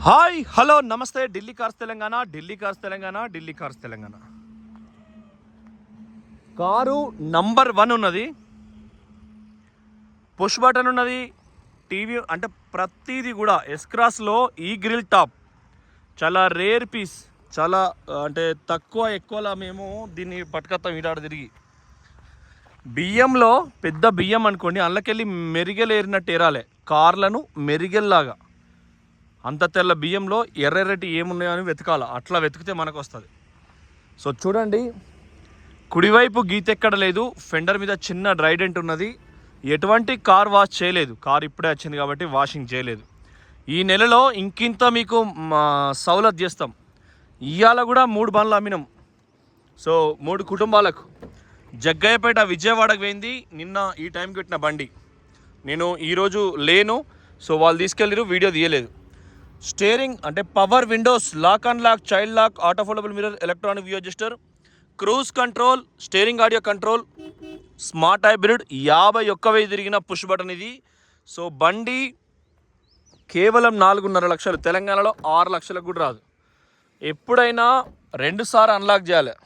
Hi hello నమస్తే. Delhi cars Telangana, Delhi cars Telangana, Delhi cars Telangana. Car number 1 ఉన్నది, push button ఉన్నది, టీవీ అంటే ప్రతిదీ కూడా. ఎస్క్రాస్లో ఈ గ్రిల్ టాప్ చాలా రేర్ పీస్, చాలా అంటే తక్కువ ఎక్కువలా మేము దీన్ని పట్టుకొస్తాం ఈడాడ తిరిగి. బియ్యంలో పెద్ద బియ్యం అనుకోండి, అందులోకెళ్ళి మెరిగెలు ఏరినట్టు ఏరాలి కార్లను, మెరిగెల్లాగా. అంత తెల్ల బియ్యంలో ఎర్రెర్రటి ఏమున్నాయో అని వెతకాలి, అట్లా వెతికితే మనకు వస్తుంది. సో చూడండి, కుడివైపు గీత ఎక్కడ లేదు, ఫెండర్ మీద చిన్న డ్రైడెంట్ ఉన్నది. ఎటువంటి కార్ వాష్ చేయలేదు, కార్ ఇప్పుడే వచ్చింది కాబట్టి వాషింగ్ చేయలేదు. ఈ నెలలో ఇంకింత మీకు సౌలత్ చేస్తాం. ఇవాళ కూడా 3 బండ్లు అమ్మినాం. సో 3 కుటుంబాలకు. జగ్గయ్యపేట విజయవాడకు పోయింది నిన్న ఈ టైంకి పెట్టిన బండి. నేను ఈరోజు లేను, సో వాళ్ళు తీసుకెళ్ళిరు, వీడియో తీయలేదు. స్టీరింగ్ అంటే power windows, lock and lock, child lock, auto foldable mirror, electronic view adjuster, cruise control, steering audio control, smart hybrid, 51,000 తిరిగిన పుష్ బటన్ ఇది. సో బండి కేవలం 4.5 లక్షలు. తెలంగాణలో 6 లక్షలకు కూడా రాదు. ఎప్పుడైనా 2 సార్లు అన్లాక్ చేయాలి.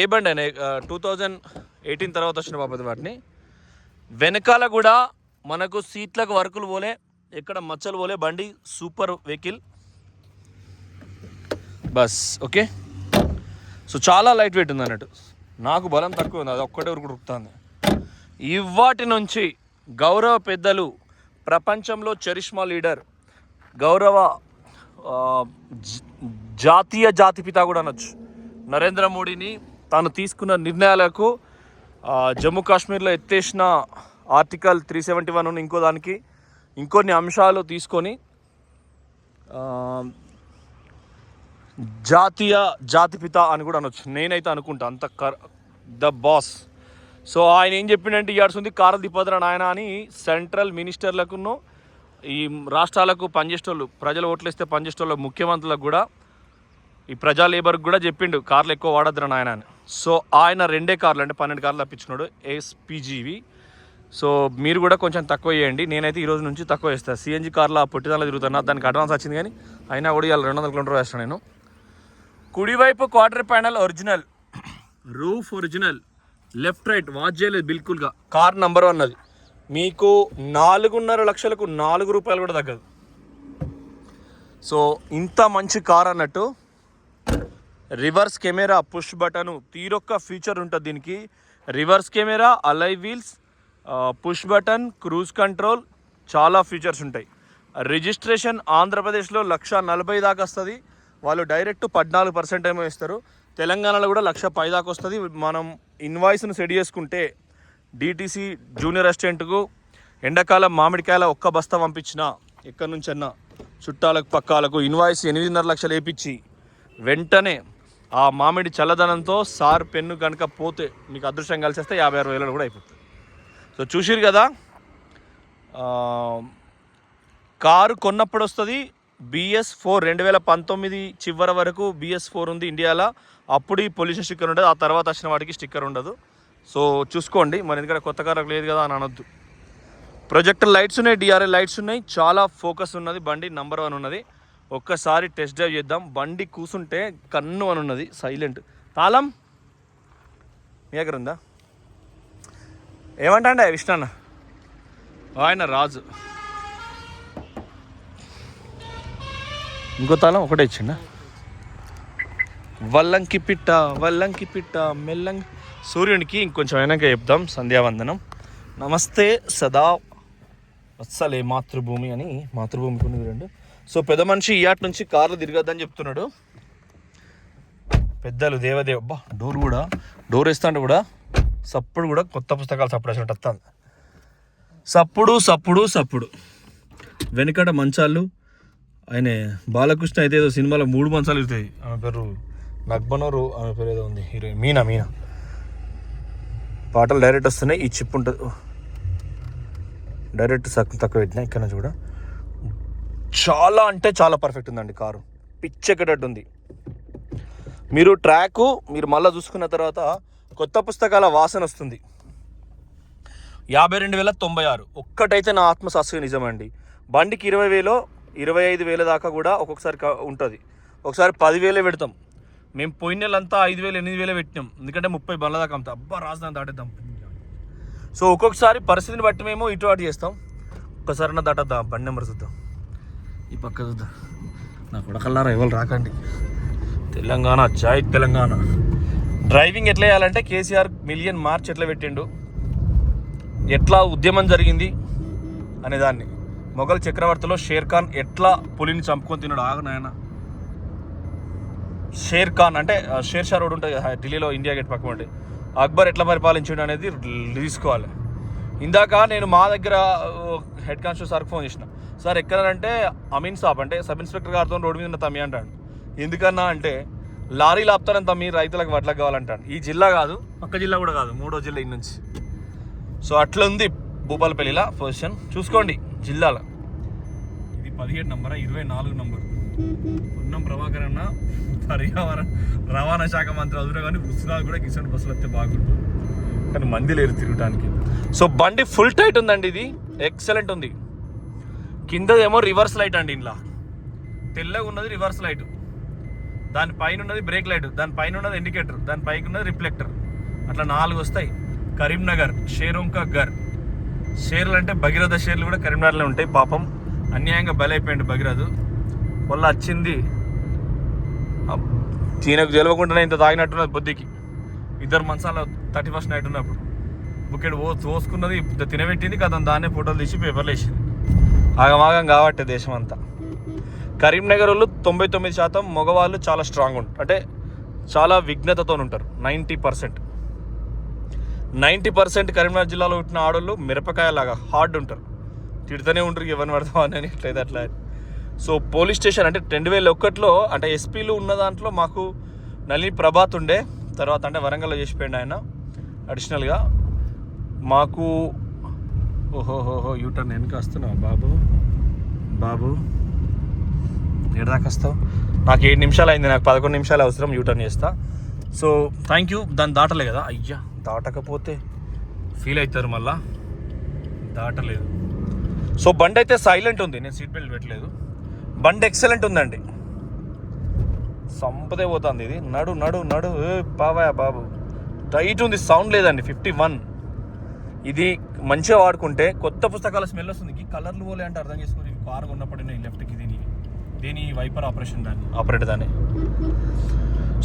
ఏ బండి అయినా 2018 తర్వాత వచ్చిన బాబు వాటిని. వెనకాల కూడా మనకు సీట్లకు వర్కులు పోలే, ఎక్కడ మచ్చలు పోలే. బండి super vehicle bus. Okay, so చాలా లైట్ వెయిట్ ఉంది అన్నట్టు. నాకు బలం తక్కువ ఉంది, అది ఒక్కటే ఉరుకుతుంది. ఇవాటి నుంచి గౌరవ పెద్దలు, ప్రపంచంలో చరిష్మా లీడర్, గౌరవ జాతీయ జాతిపిత కూడా అనొచ్చు, నరేంద్ర మోడీని తాను తీసుకున్న నిర్ణయాలకు, జమ్మూ కాశ్మీర్లో ఎత్తేసిన ఆర్టికల్ 371 ఇంకో దానికి ఇంకొన్ని అంశాలు తీసుకొని జాతిపిత అని కూడా అనొచ్చు. నేనైతే అనుకుంటా అంత ద బాస్. సో ఆయన ఏం చెప్పిండంటే, ఇయాడుస్తుంది కారు దిప్పద్ర నాయన అని సెంట్రల్ మినిస్టర్లకును, ఈ రాష్ట్రాలకు పనిచేసేటోళ్ళు, ప్రజలు ఓట్లేస్తే పనిచేసేటోళ్ళు, ముఖ్యమంత్రులకు కూడా, ఈ ప్రజా లేబర్కి కూడా చెప్పిండు కార్లు ఎక్కువ వాడద్దురా నాయన అని. సో ఆయన 2 కార్లు అంటే 12 కార్లు తప్పించుకున్నాడు, ఎస్పీజీవి. సో మీరు కూడా కొంచెం తక్కువ చేయండి. నేనైతే ఈరోజు నుంచి తక్కువ వేస్తాను. సిఎన్జి కార్లో పొట్టిదానిలో తిరుగుతున్నా, దానికి అడ్వాన్స్ వచ్చింది కానీ అయినా కూడా ఇవాళ 200 కిలోమీటర్లు వేస్తాను నేను. కుడివైపు quarter panel original, roof original, left right watch చేయలేదు బిల్కుల్గా. కార్ నంబర్ 1 అది. మీకు 4.5 లక్షలకు 4 రూపాయలు కూడా తగ్గదు. సో ఇంత మంచి కార్ అన్నట్టు. రివర్స్ కెమెరా, పుష్ బటను, తీరొక్క ఫీచర్ ఉంటుంది దీనికి. Reverse camera, alloy wheels, push button, cruise control, చాలా ఫీచర్స్ ఉంటాయి. రిజిస్ట్రేషన్ ఆంధ్రప్రదేశ్లో 1,40,000 దాకా వస్తుంది. వాళ్ళు డైరెక్ట్ 14% ఏమో ఇస్తారు. తెలంగాణలో కూడా 1,10,000 దాకా వస్తుంది. మనం ఇన్వాయిస్ను సెట్ చేసుకుంటే డిటీసీ జూనియర్ అసిస్టెంట్కు ఎండాకాలం మామిడికాయల 1 బస్తా పంపించిన ఎక్కడి నుంచన్నా చుట్టాలకు పక్కాలకు ఇన్వాయిస్ 8.5 లక్షలు వేయించి వెంటనే ఆ మామిడి చల్లదనంతో సార్ పెన్ను కనుక పోతే మీకు అదృష్టం కలిసేస్తే 50,000-60,000 కూడా అయిపోతుంది. సో చూసిరు కదా, కారు కొన్నప్పుడు వస్తుంది BS4. 2019 చివరి వరకు BS4 ఉంది ఇండియాలో. అప్పుడు ఈ పొల్యూషన్ స్టిక్కర్ ఉండదు, ఆ తర్వాత వచ్చిన వాటికి స్టిక్కర్ ఉండదు. సో చూసుకోండి, మరి ఎందుకంటే కొత్త కారు లేదు కదా అని అనొద్దు. ప్రొజెక్టర్ లైట్స్ ఉన్నాయి, DRL లైట్స్ ఉన్నాయి, చాలా ఫోకస్ ఉన్నది. బండి నంబర్ 1 ఉన్నది. ఒక్కసారి టెస్ట్ డ్రైవ్ చేద్దాం. బండి కూసుంటే కన్ను అని ఉన్నది, సైలెంట్. తాళం మీ దగ్గర ఉందా? ఏమంటా విష్ణన్న, ఆయన రాజు. ఇంకో తాళం ఒకటే ఇచ్చిండ. వల్లంకి పిట్ట మెల్లంకి. సూర్యునికి ఇంకొంచెం అయినాక చెప్దాం సంధ్యావందనం. నమస్తే సదా వత్సలే మాతృభూమి అని, మాతృభూమి కొన్ని రెండు. సో పెద్ద మనిషి ఇయాటి నుంచి కార్లు తిరగద్దని చెప్తున్నాడు. పెద్దలు దేవదేవ. అబ్బా డోర్ వేస్తాంటే కూడా సప్పుడు కూడా కొత్త పుస్తకాలు సప్పుడు వచ్చినట్టు వస్తుంది. సప్పుడు వెనకట మంచాలు. ఆయన బాలకృష్ణ అయితే ఏదో సినిమాలో 3 మంచాలు ఇస్తాయి. ఆమె పేరు నగ్బనోరు, ఆమె పేరు ఏదో ఉంది, హీరోయిన్ మీనా. పాటలు డైరెక్ట్ వస్తున్నాయి. ఈ చిప్ ఉంటుంది డైరెక్ట్ తక్కువ పెట్టినా. ఇక్కడ నుంచి కూడా చాలా అంటే చాలా పర్ఫెక్ట్ ఉందండి కారు, పిచ్చెక్కటట్టు ఉంది. మీరు ట్రాకు మీరు మళ్ళీ చూసుకున్న తర్వాత కొత్త పుస్తకాల వాసన వస్తుంది. 52,096. ఒక్కటైతే నా ఆత్మసాక్షి నిజమండి. బండికి 20,000 25,000 దాకా కూడా ఒక్కొక్కసారి ఉంటుంది. ఒకసారి 10,000 పెడతాం. మేము పోయిన నెలంతా 5,000 8,000 పెట్టినాం, ఎందుకంటే 30 బండ్ల దాకా అమ్ముతాం. అబ్బా రాజధాని దాటేద్దాం. సో ఒక్కొక్కసారి పరిస్థితిని బట్టి మేము ఇటు అటు చేస్తాం. ఒక్కసారి దాటద్దా బండి నెంబర్ చూద్దాం, ఈ పక్క చూద్దాం. నా కొడకల్లారా ఎవరు రాకండి. తెలంగాణ జై తెలంగాణ. డ్రైవింగ్ ఎట్లా చేయాలంటే కేసీఆర్ మిలియన్ మార్చ్ ఎట్లా పెట్టిండు, ఎట్లా ఉద్యమం జరిగింది అనే దాన్ని. మొఘల్ చక్రవర్తిలో షేర్ ఖాన్ ఎట్లా పులిని చంపుకొని తిన్నాడు. ఆగనాయన షేర్ ఖాన్ అంటే షేర్ షా రోడ్ ఉంటుంది కదా ఢిల్లీలో, ఇండియా గేట్ పక్క ఉంటే. అక్బర్ ఎట్లా పరిపాలించాడు అనేది తీసుకోవాలి. ఇందాక నేను మా దగ్గర హెడ్ కానిస్టేబుల్ సార్కి ఫోన్ చేసిన. సార్ ఎక్కడంటే అమీన్ సాబ్ అంటే సబ్ ఇన్స్పెక్టర్ గారితో రోడ్డు మీద ఉన్న తమ్మి అంటాడు. ఎందుకన్నా అంటే లారీలు ఆపుతానని తమ్మి రైతులకు వడ్లకు కావాలంటాడు. ఈ జిల్లా కాదు, పక్క జిల్లా కూడా కాదు, 3వ జిల్లా ఇన్ని నుంచి. సో అట్లా ఉంది భూపాలపల్లిలో పొజిషన్. చూసుకోండి జిల్లాలో. ఇది 17 నంబరా 24 నంబర్. పొన్నం ప్రభాకర్ అన్న పర్యావరణ రవాణా శాఖ మంత్రి అదురా, కానీ హుస్రాలు కూడా కిసాన్ బస్సులు వస్తే బాగుంటుంది, కానీ మంది లేరు తిరగడానికి. సో బండి ఫుల్ టైట్ ఉందండి, ఇది ఎక్సలెంట్ ఉంది. కిందదేమో రివర్స్ లైట్ అండి, ఇంట్లో తెల్లగా ఉన్నది రివర్స్ లైట్, దానిపైన ఉన్నది బ్రేక్ లైట్, దానిపైన ఉన్నది ఇండికేటర్, దానిపైకి ఉన్నది రిఫ్లెక్టర్, అట్లా 4 వస్తాయి. కరీంనగర్ షేరోంకా గర్. షేర్లు అంటే భగీరథ షేర్లు కూడా కరీంనగర్లో ఉంటాయి. పాపం అన్యాయంగా బలైపోయింది భగీరథు. వల్ల వచ్చింది ఈయనకు తెలియకుండానే ఇంత తాగినట్టున్నది బొద్దికి. 2 మంచాల 31st నైట్ ఉన్నప్పుడు బుకెట్ తోసుకున్నది, తినబెట్టింది కదా, దాన్నే ఫోటోలు తీసి పేపర్లు వేసింది. ఆగమాగం కాబట్టి దేశం అంతా. కరీంనగర్ వాళ్ళు 99% మగవాళ్ళు చాలా స్ట్రాంగ్ ఉంటారు, అంటే చాలా విఘ్నతతో ఉంటారు. 90% కరీంనగర్ జిల్లాలో పుట్టిన ఆడోళ్ళు మిరపకాయలాగా హార్డ్ ఉంటారు, తిడుతూనే ఉంటారు ఎవరిని పడతామని ఇట్లయితే అట్లా. సో పోలీస్ స్టేషన్ అంటే 2001లో అంటే ఎస్పీలు ఉన్న దాంట్లో మాకు నళిని ప్రభాత్ ఉండే, తర్వాత అంటే వరంగల్లో చేసిపోయింది ఆయన అడిషనల్గా మాకు. ఓహోహోహో యూటర్న్ వెనక వస్తున్నావు బాబు ఏడాదాకా వస్తావు? నాకు 7 నిమిషాలు అయింది, నాకు 11 నిమిషాలు అవసరం, యూటర్న్ చేస్తా. So thank you. దాన్ని దాటలే కదా, అయ్యా దాటకపోతే ఫీల్ అవుతారు మళ్ళా, దాటలేదు. సో బండి అయితే సైలెంట్ ఉంది, నేను సీట్ బెల్ట్ పెట్టలేదు. బండి ఎక్సలెంట్ ఉందండి, సంపదే పోతుంది ఇది. నడు పావయా బాబు, టైట్ ఉంది, సౌండ్ లేదండి. 51 ఇది మంచిగా వాడుకుంటే కొత్త పుస్తకాల స్మెల్ వస్తుంది. ఈ కలర్లు పోలే అంటే అర్థం చేసుకుని కారు ఉన్నప్పుడు లెఫ్ట్కి దీని వైపర్ ఆపరేటర్ దాన్ని.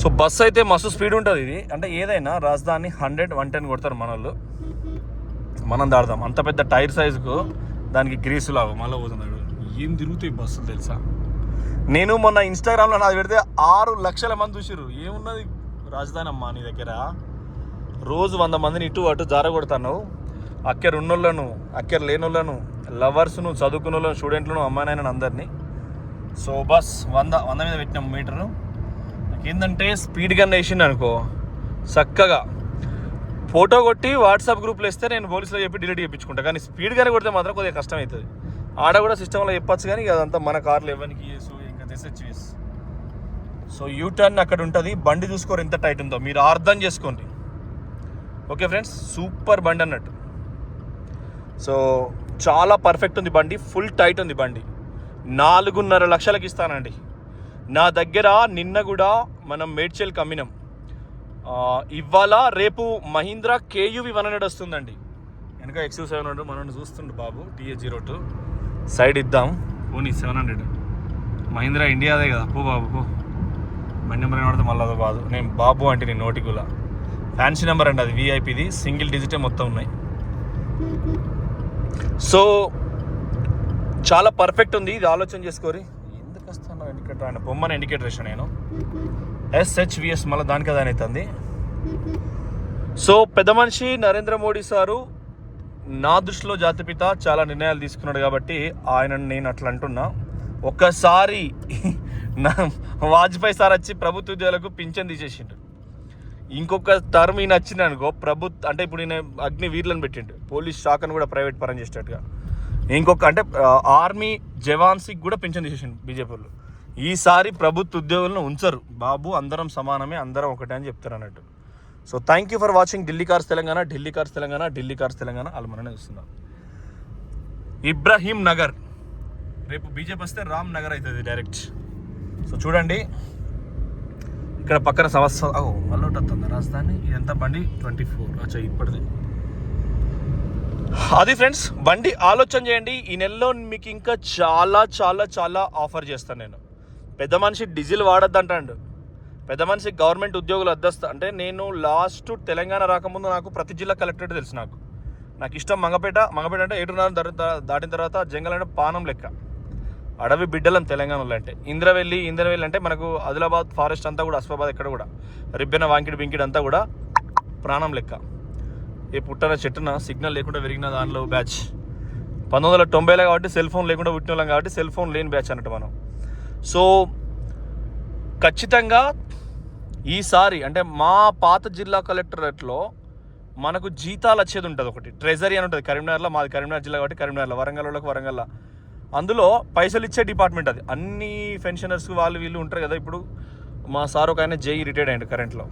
సో బస్సు అయితే మస్తు స్పీడ్ ఉంటుంది ఇది, అంటే ఏదైనా రాజధాని 100-110 కొడతారు మన వాళ్ళు, మనం దాడదాం. అంత పెద్ద టైర్ సైజుకు దానికి గ్రీసు లాగా మళ్ళీ పోతున్నాడు. ఏం తిరుగుతాయి బస్సులు తెలుసా. నేను మొన్న ఇన్స్టాగ్రామ్లో నాది పెడితే 6 లక్షల మంది చూసిర్రు. ఏమున్నది రాజధాని అమ్మా నీ దగ్గర, రోజు 100 మందిని ఇటు అటు జారగొడతాను. అక్కర ఉన్నోళ్ళను, అక్కర లేనోళ్ళను, లవర్స్ను, చదువుకున్న వాళ్ళను, స్టూడెంట్లను, అమ్మాయినైనా అందరినీ. సో బస్ 100 మీద పెట్టినాం మీటరు. నాకేంటంటే స్పీడ్ గన్ వేసిండు అనుకో, చక్కగా ఫోటో కొట్టి వాట్సాప్ గ్రూప్లో వేస్తే నేను పోలీసులో చెప్పి డిలీట్ చేయించుకుంటా. కానీ స్పీడ్ గానే కొడితే మాత్రం కొద్దిగా కష్టం అవుతుంది. ఆడ కూడా సిస్టంలో చెప్పచ్చు, కానీ అదంతా మన కార్లు ఎవరికి ఇంకా SHVS. సో యూటర్న్ అక్కడ ఉంటుంది. బండి చూసుకోరు ఎంత టైట్ ఉందో, మీరు అర్థం చేసుకోండి. ఓకే ఫ్రెండ్స్, సూపర్ బండి అన్నట్టు. సో చాలా పర్ఫెక్ట్ ఉంది బండి, ఫుల్ టైట్ ఉంది బండి. 4.5 లక్షలకి ఇస్తానండి. నా దగ్గర నిన్న కూడా మనం మేడ్చల్కి అమ్మినాం. ఇవాళ రేపు మహీంద్రా KUV 100 వస్తుందండి. వెనక XUV700 మనల్ని చూస్తుండు బాబు. TH02 సైడ్ ఇద్దాం, ఓనీ 700 మహీంద్రా ఇండియాదే కదా. పో బాబు పో, బండి నెంబర్ ఏమడితే మళ్ళీ అదో కాదు. నేను బాబు అంటే నేను నోటికులా ఫ్యాన్సీ నెంబర్ అండి, అది VIPది, సింగిల్ డిజిటే మొత్తం ఉన్నాయి. సో చాలా పర్ఫెక్ట్ ఉంది, ఇది ఆలోచన చేసుకోరి. ఎందుకు వస్తాను ఇండికేటర్, ఆయన బొమ్మని ఇండికేటర్ వేసాను నేను. SHVS మళ్ళీ దానికి దాని అవుతుంది. సో పెద్ద మనిషి నరేంద్ర మోడీ సారు నా దృష్టిలో జాతిపిత, చాలా నిర్ణయాలు తీసుకున్నాడు కాబట్టి ఆయనను నేను అట్లా అంటున్నా. ఒక్కసారి వాజ్పేయి సార్ వచ్చి ప్రభుత్వ ఉద్యోగులకు పింఛన్ తీసేసిండు. ఇంకొక టర్మ్ ఈయన వచ్చింది అనుకో, అంటే ఇప్పుడు ఈయన అగ్ని వీర్లను పెట్టిండు, పోలీస్ శాఖను కూడా ప్రైవేట్ పరం చేసేటట్టుగా. ఇంకొక అంటే ఆర్మీ జవాన్స్కి కూడా పింఛన్ తీసేసిండు బీజేపీలో. ఈసారి ప్రభుత్వ ఉద్యోగులను ఉంచరు బాబు, అందరం సమానమే, అందరం ఒకటే అని చెప్తారు అన్నట్టు. So thank you for watching Delhi cars Telangana. Delhi cars Telangana, Delhi cars Telangana. వాళ్ళు మననే చూస్తున్నాం. ఇబ్రహీం నగర్ రేపు బీజేపీ వస్తే రామ్ నగర్ అవుతుంది డైరెక్ట్. సో చూడండి ఇక్కడ పక్కన సంవత్సరం మళ్ళీ వస్తుంది రాజధాని. ఇదంతా బండి 24 అచ్చా ఇప్పటిది. అది ఫ్రెండ్స్, బండి ఆలోచన చేయండి. ఈ నెలలో మీకు ఇంకా చాలా చాలా చాలా ఆఫర్ చేస్తాను నేను. పెద్ద మనిషి డీజిల్ వాడద్దంటాడు, పెద్ద మనిషి గవర్నమెంట్ ఉద్యోగులు వద్దస్తా అంటే నేను లాస్ట్ తెలంగాణ రాకముందు నాకు ప్రతి జిల్లా కలెక్టరేట్ తెలుసు. నాకు ఇష్టం మంగపేట అంటే 7:30 దాటిన తర్వాత జంగల్ అంటే పానం లెక్క. అడవి బిడ్డలం తెలంగాణలో అంటే. ఇంద్రవెల్లి అంటే మనకు ఆదిలాబాద్ ఫారెస్ట్ అంతా కూడా, అస్ఫాబాద్ ఇక్కడ కూడా రిబ్బెన వాంకిడి బింకిడి అంతా కూడా ప్రాణం లెక్క. ఏ పుట్టన చెట్టున సిగ్నల్ లేకుండా విరిగిన దానిలో బ్యాచ్. 1990లో కాబట్టి సెల్ ఫోన్ లేకుండా పుట్టిన వాళ్ళం కాబట్టి సెల్ ఫోన్ లేని బ్యాచ్ అన్నట్టు మనం. సో ఖచ్చితంగా ఈసారి అంటే మా పాత జిల్లా కలెక్టరేట్లో మనకు జీతాలు వచ్చేది ఉంటుంది. ఒకటి ట్రెజరీ అని ఉంటుంది కరీంనగర్లో. మాది కరీంనగర్ జిల్లా కాబట్టి కరీంనగర్లో, వరంగల్లో అందులో పైసలు ఇచ్చే డిపార్ట్మెంట్ అది. అన్ని పెన్షనర్స్ వాళ్ళు వీళ్ళు ఉంటారు కదా. ఇప్పుడు మా సార్ ఒక ఆయన జేఈ రిటైర్డ్ అయ్యాడు కరెంట్లో.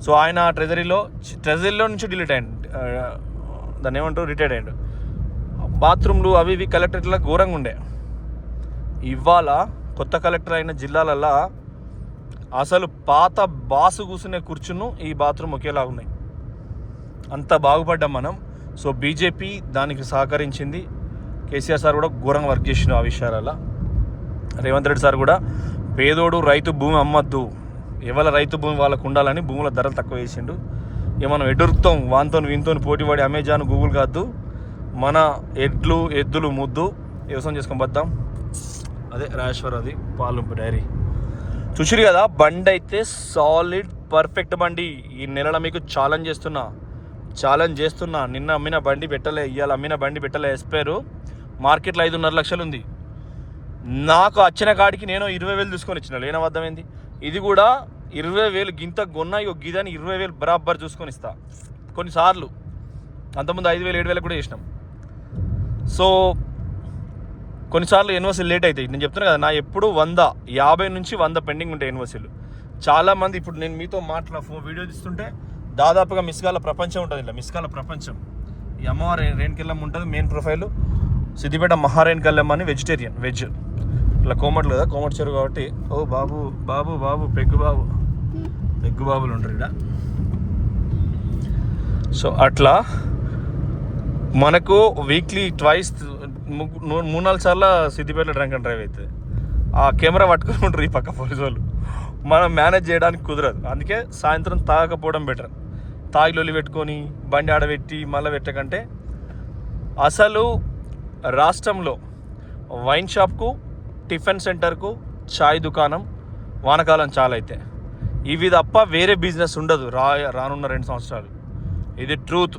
సో ఆయన ట్రెజరీలో నుంచి డిలీట్ అయ్యాడు, దాన్ని ఏమంటారు, రిటైర్డ్ అయ్యాడు. బాత్రూమ్లు అవి ఇవి కలెక్టరేట్లో ఘోరంగా ఉండే. ఇవాళ కొత్త కలెక్టర్ అయిన జిల్లాలల్లో అసలు పాత బాసు కూర్చునే కూర్చును ఈ బాత్రూమ్ ఒకేలా ఉన్నాయి. అంత బాగుపడ్డాం మనం. సో బీజేపీ దానికి సహకరించింది. కేసీఆర్ సార్ కూడా ఘోరంగా వర్క్ చేసిండు ఆ విషయాలలో. రేవంత్ రెడ్డి సార్ కూడా పేదోడు రైతు భూమి అమ్మద్దు, ఎవరి రైతు భూమి వాళ్ళకు ఉండాలని భూముల ధరలు తక్కువ వేసిండు. ఇక మనం ఎదురుతాం వానితో వీనితో పోటీపడి అమెజాన్ గూగుల్ కాదు, మన ఎద్దులు ముద్దు వ్యవసాయం చేసుకొని పోద్దాం. అదే రాజేశ్వర్ అది పాలు డైరీ చూసిరు కదా. బండి అయితే సాలిడ్ పర్ఫెక్ట్ బండి. ఈ నెలలో మీకు ఛాలెంజ్ చేస్తున్నా. నిన్న అమ్మిన బండి పెట్టలే, ఇవాళ అమ్మిన బండి పెట్టలే. ఎస్పేరు మార్కెట్లో 5.5 లక్షలు ఉంది. నాకు వచ్చిన కాడికి నేను 20,000 తీసుకొని ఇచ్చిన, లేన వద్దమైంది. ఇది కూడా 20,000 గింత కొన్నా గిదని 20,000 బరాబర్ చూసుకొని ఇస్తా. కొన్నిసార్లు అంతకుముందు 5,000 7,000 కూడా చేసినాం. సో కొన్నిసార్లు ఎన్ఓసీలు లేట్ అవుతాయి. నేను చెప్తున్నాను కదా, నా ఎప్పుడు 50 నుంచి 100 పెండింగ్ ఉంటాయి ఎన్ఓసీలు. చాలామంది ఇప్పుడు నేను మీతో వీడియో తీస్తుంటే దాదాపుగా మిస్కాల ప్రపంచం ఉంటుంది. ఇలా మిస్కాల ప్రపంచం. ఈ అమ్మవారి రేణుకెళ్ళమ్మ ఉంటుంది మెయిన్ ప్రొఫైల్. సిద్దిపేట మహారేణుకెళ్ళమ్మ అని వెజిటేరియన్ వెజ్. ఇట్లా కోమట్లు కదా, కోమటి చెరువు కాబట్టి. ఓ బాబు పెగ్గు బాబులు ఉంటారు ఇక్కడ. సో అట్లా మనకు వీక్లీ ట్వైస్ 3-4 సార్లు సిద్దిపేటలో డ్రంక్ అండ్ డ్రైవ్ అవుతుంది. ఆ కెమెరా పట్టుకుని ఉంటారు ఈ పక్క పోలీసు వాళ్ళు. మనం మేనేజ్ చేయడానికి కుదరదు. అందుకే సాయంత్రం తాగకపోవడం బెటర్. తాగిలొల్లి పెట్టుకొని బండి ఆడబెట్టి మళ్ళీ పెట్టకంటే. అసలు రాష్ట్రంలో వైన్ షాప్కు, టిఫిన్ సెంటర్కు, చాయ్ దుకాణం వానకాలం చాలా అయితే ఇవి తప్ప వేరే బిజినెస్ ఉండదు రానున్న 2 సంవత్సరాలు. ఇది ట్రూత్.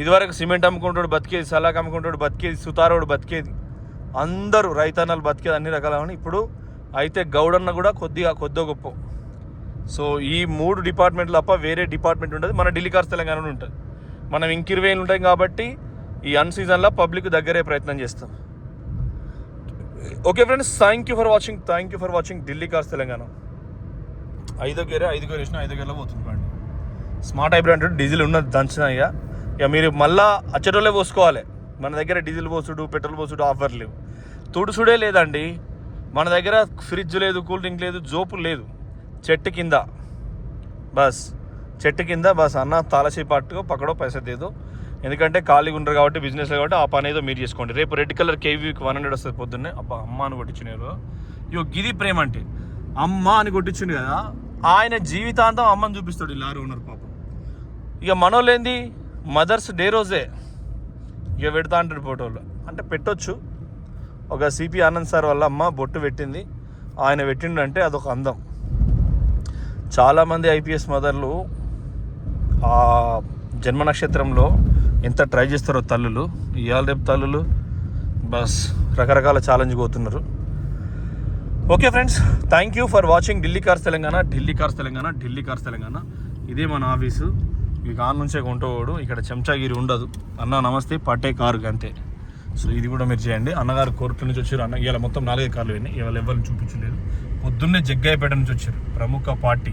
ఇదివరకు సిమెంట్ అమ్ముకుంటాడు బతికేది, సలాక్ అమ్ముకుంటాడు బతికేది, సుతారోడు బతికేది, అందరూ రైతన్నలు బతికేది, అన్ని రకాలని. ఇప్పుడు అయితే గౌడన్న కూడా కొద్దో గొప్ప. సో ఈ 3 డిపార్ట్మెంట్లు తప్ప వేరే డిపార్ట్మెంట్ ఉంటుంది. మన ఢిల్లీ కార్స్ తెలంగాణలో ఉంటుంది. మనం ఇంక 20 ఉంటాయి కాబట్టి ఈ అన్సీజన్లో పబ్లిక్ దగ్గరే ప్రయత్నం చేస్తాం. Okay friends, thank you for watching Delhi cars Telangana. 5వ గేర్ వేసిన 5వ గేర్లో పోతుంది బండి. స్మార్ట్ హైబ్రిడ్ అంటే డీజిల్ ఉన్నది దంచిన. ఇక మీరు మళ్ళా అచ్చటోళ్ళే పోసుకోవాలి. మన దగ్గర డీజిల్ పోసుడు, పెట్రోల్ పోసుడు ఆఫర్ లేవు, తుడుసుడే లేదండి. మన దగ్గర ఫ్రిడ్జ్ లేదు, కూల్ డ్రింక్ లేదు, జోపు లేదు. చెట్టు కింద బస్ అన్న తాళసీ పక్కడో పైసా దేదో. ఎందుకంటే ఖాళీగా ఉండరు కాబట్టి, బిజినెస్ కాబట్టి ఆ పని ఏదో మీరు చేసుకోండి. రేపు రెడ్ కలర్ కేవీకి 100 వస్తుంది పొద్దున్నే. అబ్బా అమ్మ అని కొట్టించునేలో. గిది ప్రేమ అంటే అమ్మ అని కొట్టించిండు కదా. ఆయన జీవితాంతం అమ్మని చూపిస్తాడు ఈ లారీ ఓనర్ పాపం. ఇక మనోళ్ళేంది మదర్స్ డే రోజే ఇక పెడతా అంటాడు ఫోటోలు. అంటే పెట్టొచ్చు. ఒక సిపి ఆనంద్ సార్ వల్ల అమ్మ బొట్టు పెట్టింది, ఆయన పెట్టిండంటే అదొక అందం. చాలామంది ఐపీఎస్ మదర్లు ఆ జన్మ నక్షత్రంలో ఎంత ట్రై చేస్తారో తల్లులు. ఇవాళ రేపు తల్లులు బస్ రకరకాల ఛాలెంజ్ పోతున్నారు. Okay friends, thank you for watching Delhi cars Telangana. ఇదే మన ఆఫీసు. ఈ కార్ నుంచే కొంటోడు. ఇక్కడ చెంచాగిరి ఉండదు. అన్న నమస్తే పట్టే కారు అంతే. సో ఇది కూడా మీరు చేయండి. అన్నగారు కోర్టు నుంచి వచ్చారు. అన్న ఇవాళ మొత్తం 4 కార్లు అయినాయి. ఇవాళ ఎవరిని చూపించలేదు. పొద్దున్నే జగ్గాయపేట నుంచి వచ్చారు. ప్రముఖ పార్టీ,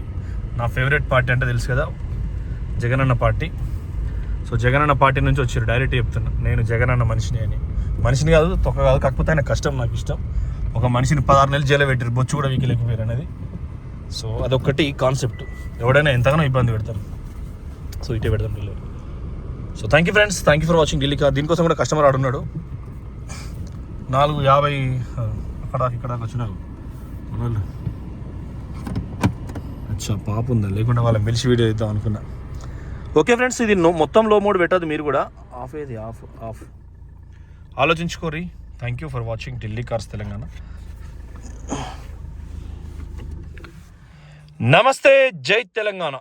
నా ఫేవరెట్ పార్టీ అంటే తెలుసు కదా, Jagananna party. So Jagananna party నుంచి వచ్చారు. డైరెక్ట్ చెప్తున్నా, నేను జగనన్న మనిషిని అని. మనిషిని కాదు, తొక్క కాదు, కాకపోతే ఆయన కష్టం నాకు ఇష్టం. ఒక మనిషిని 16 నెలలు జైలు పెట్టారు, బొచ్చు కూడా వీకలేకపోయారు అనేది. సో అదొక్కటి కాన్సెప్ట్. ఎవడైనా ఎంతగానో ఇబ్బంది పెడతారు. సో ఇటే పెడతాం delivery. So thank you friends, thank you for watching Delhi car. దీనికోసం కూడా కస్టమర్ ఆడున్నాడు. 450 ఇక్కడ వచ్చినారు. అచ్చా పాప ఉందా, లేకుండా వాళ్ళని పిలిచి వీడియో ఇద్దాం అనుకున్నా. ఓకే ఫ్రెండ్స్, ఇది మొత్తం లో మోడ్ పెట్టద్దు మీరు కూడా. ఆఫ్ ఏది, ఆఫ్ ఆలోచించుకోరి. Thank you for watching Delhi cars Telangana. నమస్తే, జై తెలంగాణ.